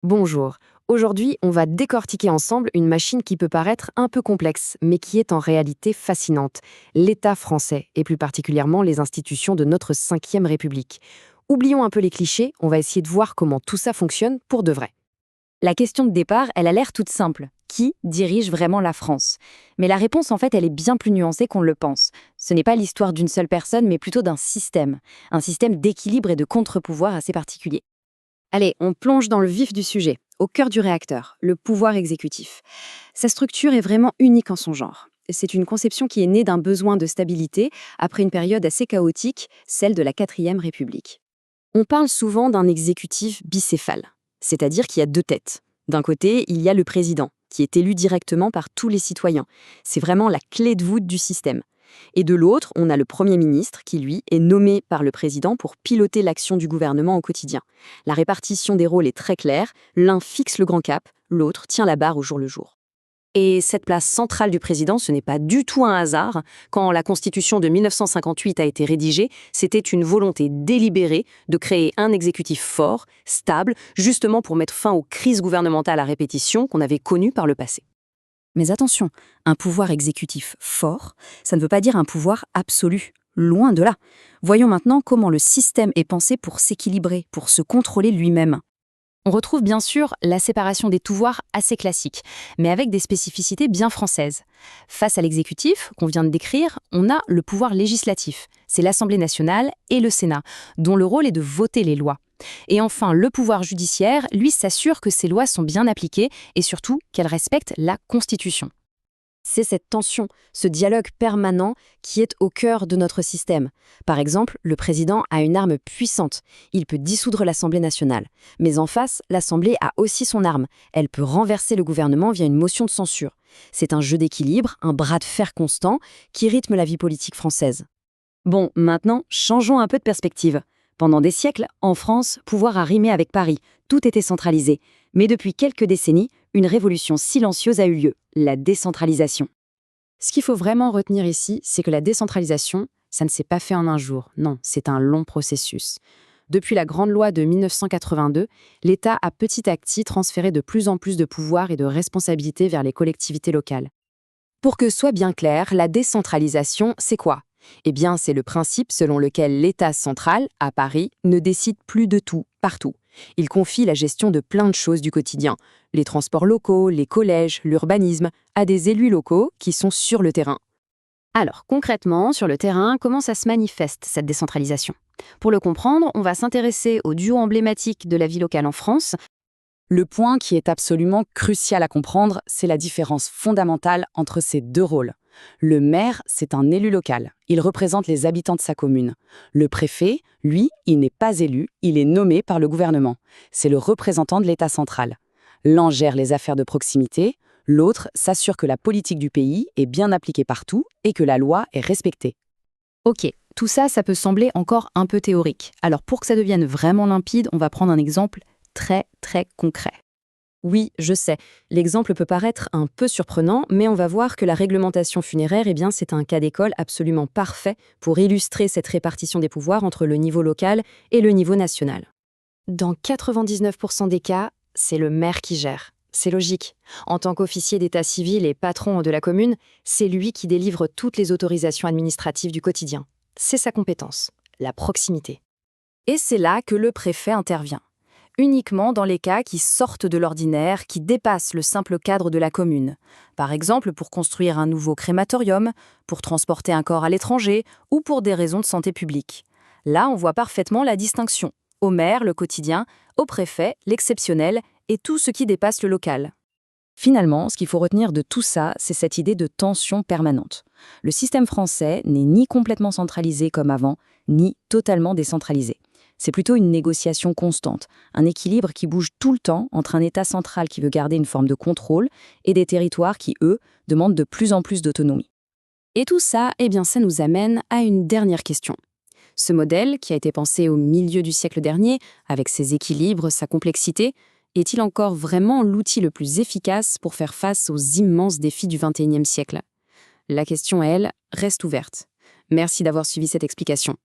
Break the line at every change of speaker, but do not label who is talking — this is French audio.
Bonjour. Aujourd'hui, on va décortiquer ensemble une machine qui peut paraître un peu complexe, mais qui est en réalité fascinante. L'État français, et plus particulièrement les institutions de notre 5e République. Oublions un peu les clichés, on va essayer de voir comment tout ça fonctionne pour de vrai.
La question de départ, elle a l'air toute simple. Qui dirige vraiment la France? Mais la réponse, en fait, elle est bien plus nuancée qu'on ne le pense. Ce n'est pas l'histoire d'une seule personne, mais plutôt d'un système. Un système d'équilibre et de contre-pouvoir assez particulier.
Allez, on plonge dans le vif du sujet, au cœur du réacteur, le pouvoir exécutif. Sa structure est vraiment unique en son genre. C'est une conception qui est née d'un besoin de stabilité après une période assez chaotique, celle de la 4e République. On parle souvent d'un exécutif bicéphale, c'est-à-dire qu'il y a deux têtes. D'un côté, il y a le président, qui est élu directement par tous les citoyens. C'est vraiment la clé de voûte du système. Et de l'autre, on a le Premier ministre, qui lui est nommé par le président pour piloter l'action du gouvernement au quotidien. La répartition des rôles est très claire, l'un fixe le grand cap, l'autre tient la barre au jour le jour. Et cette place centrale du président, ce n'est pas du tout un hasard. Quand la Constitution de 1958 a été rédigée, c'était une volonté délibérée de créer un exécutif fort, stable, justement pour mettre fin aux crises gouvernementales à répétition qu'on avait connues par le passé. Mais attention, un pouvoir exécutif fort, ça ne veut pas dire un pouvoir absolu. Loin de là. Voyons maintenant comment le système est pensé pour s'équilibrer, pour se contrôler lui-même. On retrouve bien sûr la séparation des pouvoirs assez classique, mais avec des spécificités bien françaises. Face à l'exécutif, qu'on vient de décrire, on a le pouvoir législatif. C'est l'Assemblée nationale et le Sénat, dont le rôle est de voter les lois. Et enfin, le pouvoir judiciaire, lui, s'assure que ces lois sont bien appliquées et surtout qu'elles respectent la Constitution. C'est cette tension, ce dialogue permanent qui est au cœur de notre système. Par exemple, le président a une arme puissante. Il peut dissoudre l'Assemblée nationale. Mais en face, l'Assemblée a aussi son arme. Elle peut renverser le gouvernement via une motion de censure. C'est un jeu d'équilibre, un bras de fer constant qui rythme la vie politique française. Bon, maintenant, changeons un peu de perspective. Pendant des siècles, en France, pouvoir a rimé avec Paris. Tout était centralisé. Mais depuis quelques décennies, une révolution silencieuse a eu lieu, la décentralisation. Ce qu'il faut vraiment retenir ici, c'est que la décentralisation, ça ne s'est pas fait en un jour. Non, c'est un long processus. Depuis la Grande Loi de 1982, l'État a petit à petit transféré de plus en plus de pouvoirs et de responsabilités vers les collectivités locales. Pour que soit bien clair, la décentralisation, c'est quoi? Eh bien, c'est le principe selon lequel l'État central, à Paris, ne décide plus de tout, partout. Il confie la gestion de plein de choses du quotidien, les transports locaux, les collèges, l'urbanisme, à des élus locaux qui sont sur le terrain. Alors, concrètement, sur le terrain, comment ça se manifeste, cette décentralisation? Pour le comprendre, on va s'intéresser au duo emblématique de la vie locale en France. Le point qui est absolument crucial à comprendre, c'est la différence fondamentale entre ces deux rôles. Le maire, c'est un élu local. Il représente les habitants de sa commune. Le préfet, lui, il n'est pas élu, il est nommé par le gouvernement. C'est le représentant de l'État central. L'un gère les affaires de proximité, l'autre s'assure que la politique du pays est bien appliquée partout et que la loi est respectée. Ok, tout ça, ça peut sembler encore un peu théorique. Alors pour que ça devienne vraiment limpide, on va prendre un exemple très concret. Oui, je sais, l'exemple peut paraître un peu surprenant, mais on va voir que la réglementation funéraire, eh bien, c'est un cas d'école absolument parfait pour illustrer cette répartition des pouvoirs entre le niveau local et le niveau national. Dans 99% des cas, c'est le maire qui gère. C'est logique. En tant qu'officier d'état civil et patron de la commune, c'est lui qui délivre toutes les autorisations administratives du quotidien. C'est sa compétence, la proximité. Et c'est là que le préfet intervient. Uniquement dans les cas qui sortent de l'ordinaire, qui dépassent le simple cadre de la commune. Par exemple, pour construire un nouveau crématorium, pour transporter un corps à l'étranger ou pour des raisons de santé publique. Là, on voit parfaitement la distinction. Au maire, le quotidien, au préfet, l'exceptionnel et tout ce qui dépasse le local. Finalement, ce qu'il faut retenir de tout ça, c'est cette idée de tension permanente. Le système français n'est ni complètement centralisé comme avant, ni totalement décentralisé. C'est plutôt une négociation constante, un équilibre qui bouge tout le temps entre un État central qui veut garder une forme de contrôle et des territoires qui, eux, demandent de plus en plus d'autonomie. Et tout ça, eh bien, ça nous amène à une dernière question. Ce modèle, qui a été pensé au milieu du siècle dernier, avec ses équilibres, sa complexité, est-il encore vraiment l'outil le plus efficace pour faire face aux immenses défis du XXIe siècle? La question, elle, reste ouverte. Merci d'avoir suivi cette explication.